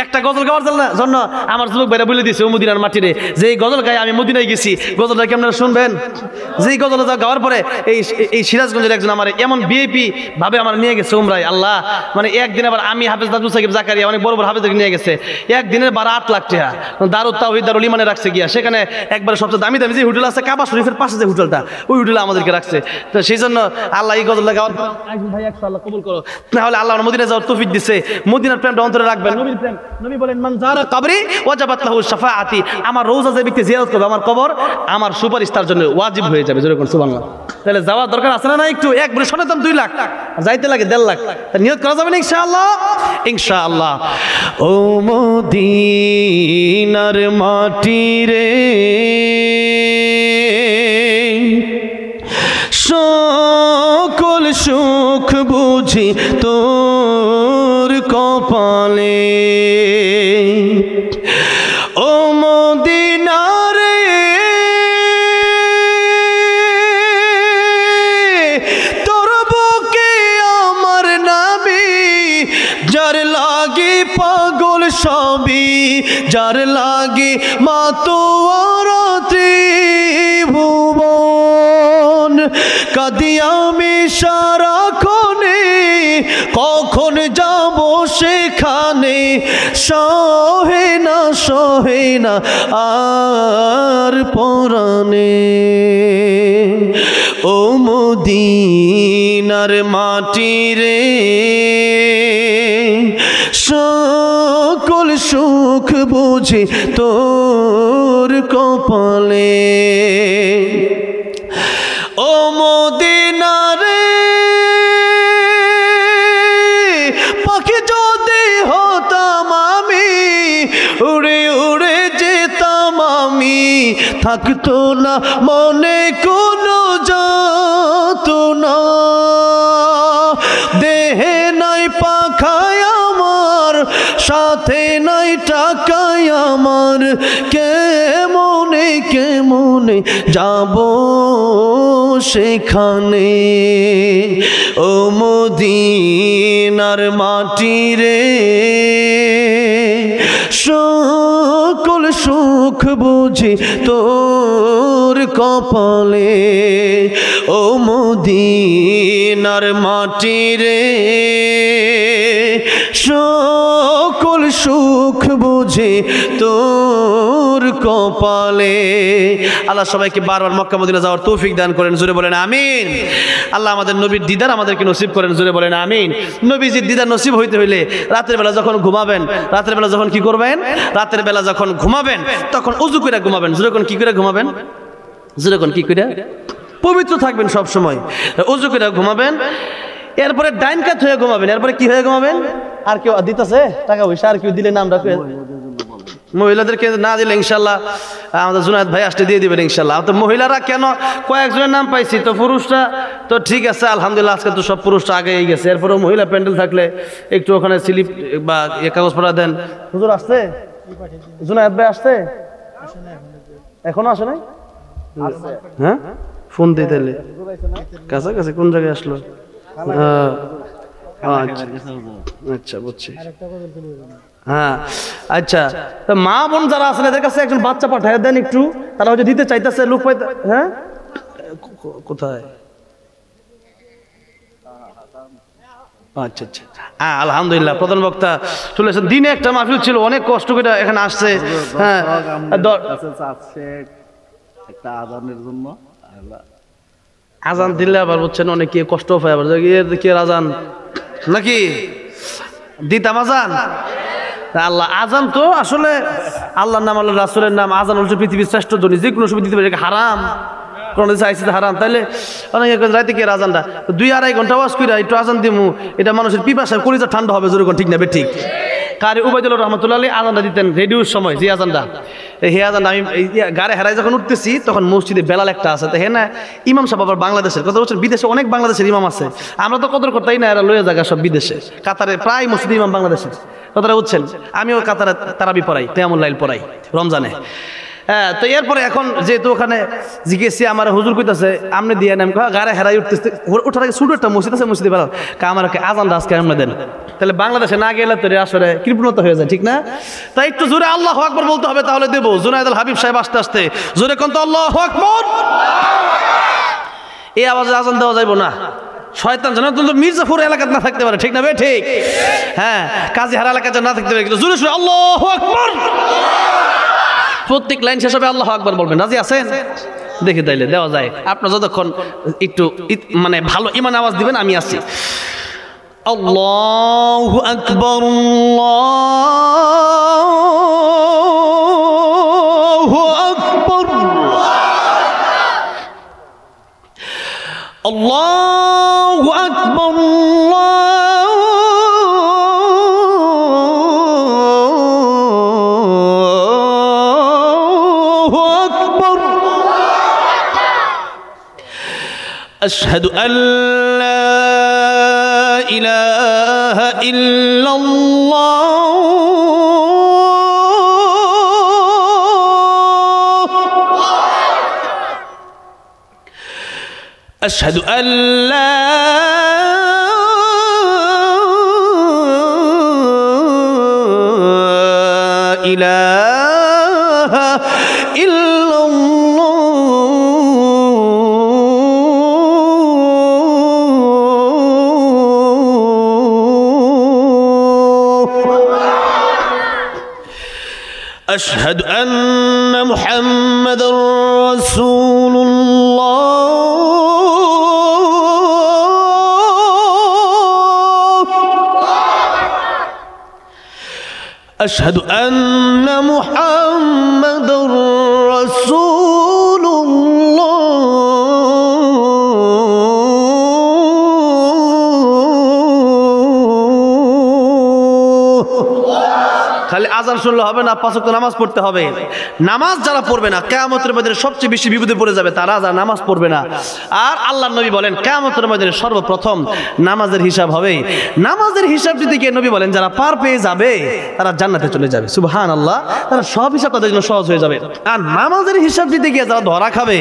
একটা গজল গাওয়ার জন্য আমার যুবক ভাইরা বলে দিয়েছে ও মদিনার মাটিরে যে এই গজল গায়ে আমি মদিনায় গেছি, গজলটা কি আপনারা শুনবেন? যেই গজলটা গাওয়ার পরে এই সিরাজগঞ্জের একজন আমার এমন ভিআইপি ভাবে আমার নিয়ে গেছে উমরায়, আল্লাহ মানে একদিন আবার আমি হাফেজ নাজমুল সাকিব জাকারিয়া অনেক বড় বড় হাফেজকে নিয়ে গেছে, একদিনের 12 লাখ টাকা দারুত তাওহীদ দারুল ইমানে রাখছে গিয়া, সেখানে একবার সবচেয়ে দামি দামি যে হোটেল আছে কাবা শরীফের পাশে যে হোটেলটা, ওই হোটেলে আমাদেরকে রাখছে। তো সেই জন্য আল্লাহ এই গজলটা গাওয়ার ভাই ইনশাআল্লাহ কবুল করো, নাহলে আল্লাহ মদিনায় যাওয়ার তৌফিক দিছে। মদিনার প্রেমটা অন্তরে রাখবেন, নবীর প্রেম। নবী বলেন মান যারা কবরি ওয়াজাবাত লাহু শাফাআতি, আমার রওজা যে ব্যক্তি জিয়ারত করবে আমার কবর, আমার সুপারিশ তার জন্য ওয়াজিব হয়ে যাবে। যেরকম সুবহানাল্লাহ। তাহলে যাওয়ার দরকার আছে না? একটু একবারে শোনার দাম 2 লাখ, যাইতে লাগে 1.5 লাখ, তা নিয়ত করা যাবে না ইনশাআল্লাহ? ইনশাআল্লাহ। ও মদিনার মাটি রে সকল সুখ বুঝি তোর কপালে, ও মদিনা রে তোর বুকে আমার নবী, যার লাগি পাগল সবই, যার লাগি মাতোয়ার ত্রিভুবন, কাঁদি আমি সারাক্ষণে কখন যাব সেখানে, সহে না আর পরাণে, ও মদিনার মাটি রে সকল সুখ বুঝি তোর কপালে, ও মদিনা রে পাখি যদি হতাম আমি, উড়ে উড়ে যেতাম আমি, থাকতো না মনে কোনো যাতনা, দেহে নাই পাখায় আমার, সাথে নাই টাকায় আমার, কেমনে যাব সেখানে, ও মদিনার মাটি রে সকল সুখ বুঝি তোর কপালে, ও মদিনার মাটি রে সকল সুখ বুঝি তোর কপালে। আল্লাহ সবাইকে বারবার মক্কা মদিনা যাওয়ার তৌফিক দান করেন, জোরে বলেন আমিন। আল্লাহ আমাদের নবীর দিদার আমাদেরকে নসিব করেন, জোরে বলেন আমিন। নবীজির দিদার নসিব হইতে হইলে রাতের বেলা যখন ঘুমাবেন, রাতের বেলা যখন কি করবেন, রাতের বেলা যখন ঘুমাবেন তখন উযু করে ঘুমাবেন। জোরে কোন কি করে ঘুমাবেন, জোরে কোন কি করে? পবিত্র থাকবেন সব সময়, উযু করে ঘুমাবেন, এরপরে ডাইন কাত হয়ে ঘুমাবেন, এরপরে কি হয়ে ঘুমাবেন? আর কেউ দিতেছে টাকা পয়সা, আর কেউ দিলে নামটা মহিলাদেরকে না দিলে ইনশাল্লাহ আমাদের জুনায়েদ ভাই আসতে দিয়ে দিবেন ইনশাল্লাহ। তো মহিলারা কেন কয়েকজনের নাম পাইছি, তো পুরুষরা তো ঠিক আছে আলহামদুলিল্লাহ, আজকে তো সব পুরুষরা আগেই গেছে, এরপরেও মহিলা প্যান্ডেল থাকলে একটু ওখানে স্লিপ বা কাগজ পড়া দেন। হুজুর আসছে, জুনায়েদ ভাই আসছে, এখনো আসে নাই? হ্যাঁ ফোন দিয়ে দিলে কাছাকাছি কোন জায়গায় আসলো? আচ্ছা বুঝছি। হ্যাঁ আচ্ছা, মা বোন যারা আছেন এদের কাছে একজন বাচ্চা পাঠায় দেন একটু, তারা হয়তো দিতে চাইতেছে, লোক পাইতে। হ্যাঁ কোথায়? আচ্ছা আচ্ছা, হ্যাঁ আলহামদুলিল্লাহ প্রধান বক্তা চলে এসেছেন। দিনে একটা মাহফিল ছিল, অনেক কষ্ট করে এখানে আসছে। হ্যাঁ একটা আজানের জন্য আজান দিলে আবার বলছেন অনেকে কষ্ট পায়, আবার কি আজান নাকি দিতাম আজান? আল্লাহ আজান তো আসলে আল্লাহর নাম, আল্লাহ রাসূলের নাম, আজান হচ্ছে পৃথিবীর শ্রেষ্ঠ ধ্বনি, যে কোনো সময় দিতে পারে, হারাম কোন চাইছে হারাম। তাইলে অনেকে রাইতে কি আজানটা 2-2.5 ঘন্টা ওয়াজ করে একটু আজান দিমু, এটা মানুষের পিপাসা কলিজা ঠান্ডা হবে, জোরে ঠিক না? ঠিক। কারি উবাইদুল্লাহ রহমতুল্লাহ আলাইহি আজানটা দিতেন রেডিওর সময়, যে আজানটা, হে আজানটা আমি গাড়ি হেরাই যখন উঠতেছি তখন মসজিদে বেলাল একটা আছে, তো হ্যাঁ না ইমাম সাহেব আবার বাংলাদেশের, কথা বলছেন বিদেশে অনেক বাংলাদেশের ইমাম আছে, আমরা তো কদর করতাই না, এরা লয়ে জায়গা সব বিদেশে, কাতারে প্রায় মসজিদ ইমাম বাংলাদেশের, কথাটা বুঝছেন। আমিও কাতারে তারাবি পড়াই, কিয়ামুল লাইল পড়াই রমজানে। হ্যাঁ, তো এরপরে এখন যেহেতু ওখানে জিজ্ঞেসি আমার হুজুর কইতাছে আমনে দিয়ে নাম গাড়ে হেরাই উঠতেছে, ওঠার আগে ছোট একটা মসজিদ আছে, মসজিদে বেরো আমার আজানটা আজকে আমরা দেন, তাহলে বাংলাদেশে না গেলে তো আসলে কৃপণতা হয়ে যায়, ঠিক না? তাই একটু জোরে আল্লাহু আকবার বলতে হবে, তাহলে দেবো। জুনায়েদ আল হাবিব সাহেব আস্তে আস্তে জোরে কোন তো আল্লাহু আকবার। এই আওয়াজে আজান দেওয়া যাইব না, শয়তান যেন মির্জাপুর এলাকাতে না থাকতে পারে, ঠিক না? ঠিক। হ্যাঁ, কাজীহারা এলাকাতে না থাকতে পারে, কিন্তু জোরে জোরে আল্লাহু আকবার, প্রত্যেক লাইন শেষ হবে আল্লাহু আকবার বলবেন। রাজি আছেন? দেখে তাইলে দেওয়া যায়। আপনার যতক্ষণ একটু মানে ভালো ইমান আওয়াজ দিবেন, আমি আছি। আল্লাহু আকবার, আল্লাহু আকবার, আল্লাহু আকবার, আল্লাহু আকবার। আশহাদু আল্লা ইলাহা ইল্লাল্লাহ, আশহাদু আল্লা ইলাহা ইল্লাল্লাহ, আশহাদু আন্না মুহাম্মাদার রাসূলুল্লাহ, أشهد أن محمد رسول الله। খালি আজান শুনলে হবে না, 5 ওয়াক্ত নামাজ পড়তে হবে। নামাজ যারা পড়বে না কিয়ামতের ময়দানে সবচেয়ে বেশি বিপদে পড়ে যাবে তারা, যারা নামাজ পড়বে না। আর আল্লাহর নবী বলেন কিয়ামতের ময়দানে সর্বপ্রথম নামাজের হিসাব হবে। নামাজের হিসাব যদি কে নবী বলেন যারা পার পেয়ে যাবে তারা জান্নাতে চলে যাবে, সুবহানাল্লাহ। তারা সব হিসাব তাদের জন্য সহজ হয়ে যাবে। আর নামাজের হিসাব দিতে গিয়ে যারা ধরা খাবে,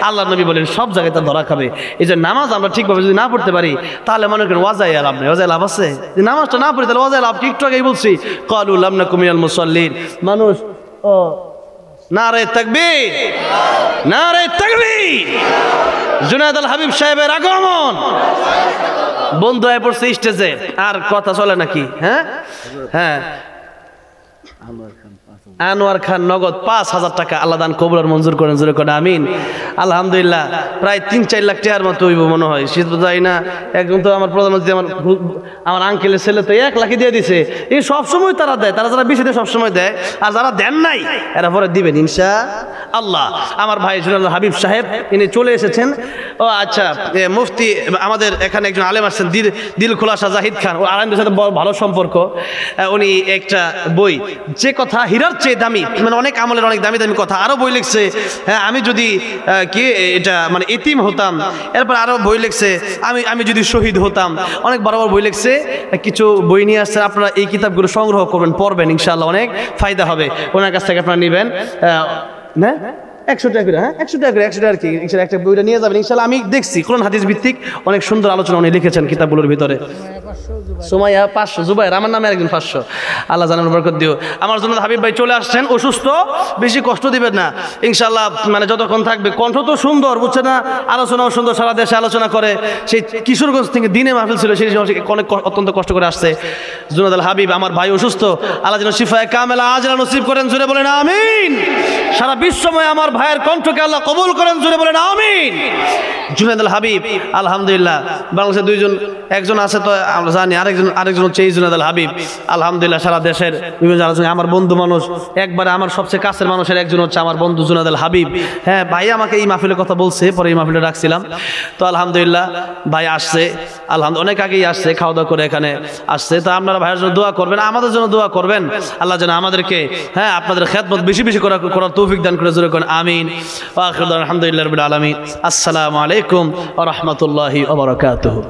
আল্লাহর নবী বলেন সব জায়গায় তারা ধরা খাবে। এই যে নামাজ আমরা ঠিকভাবে যদি না পড়তে পারি তাহলে মনে করেন ওয়াজায় লাভ নেই। ওয়াজায় লাভ আছে? যে নামাজটা না পড়ি তাহলে ওয়াজায় লাভ কি? একটু আগেই বলছি ক্বালু লাম নাকু মিনাল মুসাল্লিন। মানুষ ও নারে তাকবীর, নারে তাকবীর। জুনায়েদ আল হাবিব সাহেবের আগমন, বন্ধু হয়ে পড়ছে স্টেজে, আর কথা চলে নাকি? হ্যাঁ হ্যাঁ, আনোয়ার খান নগদ 5,000 টাকা আল্লাহ দান কবুল আর মঞ্জুর করেন, জোরে করেন আমিন। আলহামদুলিল্লাহ, প্রায় 3-4 লাখ টাকার মতো হইব মনে হয়, শীত যাই না। একজন তো আমার প্রধানমন্ত্রী আমার আঙ্কেলের ছেলে তো 1 লাখই দিয়ে দিছে। এই সবসময় তারা দেয়, তারা যারা বেশি দেয় সবসময় দেয়, আর যারা দেন নাই এরা পরে দিবেন ইনশাআল্লাহ। আমার ভাই জুনায়েদ আল হাবিব সাহেব ইনি চলে এসেছেন। ও আচ্ছা, মুফতি আমাদের এখানে একজন আলেম আসছেন, দিল খোলাসা জাহিদ খান, ও আলেমদের সাথে ভালো সম্পর্ক। উনি একটা বই, যে কথা হীরার চেয়ে দামি, মানে অনেক আমলের অনেক দামি দামি কথা, আরো বই লিখছে। হ্যাঁ, আমি যদি কি এটা মানে এতিম হতাম, এরপর আরো বই লিখছে আমি যদি শহীদ হতাম, অনেক বড় বড় বই লিখছে। কিছু বই নিয়ে আসছে, আপনারা এই কিতাবগুলো সংগ্রহ করবেন, পড়বেন, ইনশাআল্লাহ অনেক ফায়দা হবে। ওনার কাছ থেকে আপনারা নেবেন না 100 টাকা করে। হ্যাঁ, 100 টাকা করে, 100 টাকা আর কি, একটা বইটা নিয়ে যাবেন ইনশাআল্লাহ। আমি দেখছি কোরআন হাদিস ভিত্তিক অনেক সুন্দর আলোচনা উনি লিখেছেন কিতাবগুলোর ভিতরে। সুমাইয়া 500, জুবাইর আমার নামে একজন 500। আল্লাহ জানার বরকত দিও। আমার জন্য হাবিব ভাই চলে আসছেন, অসুস্থ, বেশি কষ্ট দিবেন না ইনশাআল্লাহ। মানে যতক্ষণ থাকবে, কণ্ঠ তো সুন্দর, বুঝছে না? আলোচনাও সুন্দর, সারা দেশে আলোচনা করে। সেই কিশোরগঞ্জ থেকে দিনে মাহফিল ছিল, সেই অনেক অত্যন্ত কষ্ট করে আসছে। জুনায়েদ আল হাবিব আমার ভাই অসুস্থ, আল্লাহ যেন শিফায়ে কামেলা আজলা নসিব করেন, জোরে বলেন আমিন। সারা বিশ্বময় আমার ভাইয়ের কণ্ঠকে আল্লাহ কবুল করেন, জোরে বলেন আমিন। জুনায়েদ আল হাবিব আলহামদুলিল্লাহ, বাংলাদেশে 2 জন, একজন আছে তো আমরা জানি, আরেকজন হচ্ছে এই জুনায়েদ আল হাবিব। আলহামদুলিল্লাহ, সারা দেশের বিভিন্ন আলোচনা আমার বন্ধু মানুষ, একবারে আমার সবচেয়ে কাছের মানুষের একজন হচ্ছে আমার বন্ধু জুনায়েদ আল হাবিব। হ্যাঁ, ভাই আমাকে এই মাহফিলের কথা বলছে, পরে এই মাহফিলে রাখছিলাম। তো আলহামদুলিল্লাহ ভাই আসছে, আলহামদুলিল্লাহ অনেক আগেই আসছে, খাওয়া দাওয়া করে এখানে আসছে। তো আপনারা ভাইয়ের জন্য দোয়া করবেন, আমাদের জন্য দোয়া করবেন, আল্লাহ যেন আমাদেরকে হ্যাঁ আপনাদের খেদমত বেশি বেশি করার তৌফিক দান করে, জোরে করেন আমিন। ওয়া আখিরু দাওয়ানা আলহামদুলিল্লাহি রাব্বিল আলামিন। আসসালামু আলাইকুম ওয়া রাহমাতুল্লাহি ওয়া বারাকাতুহু।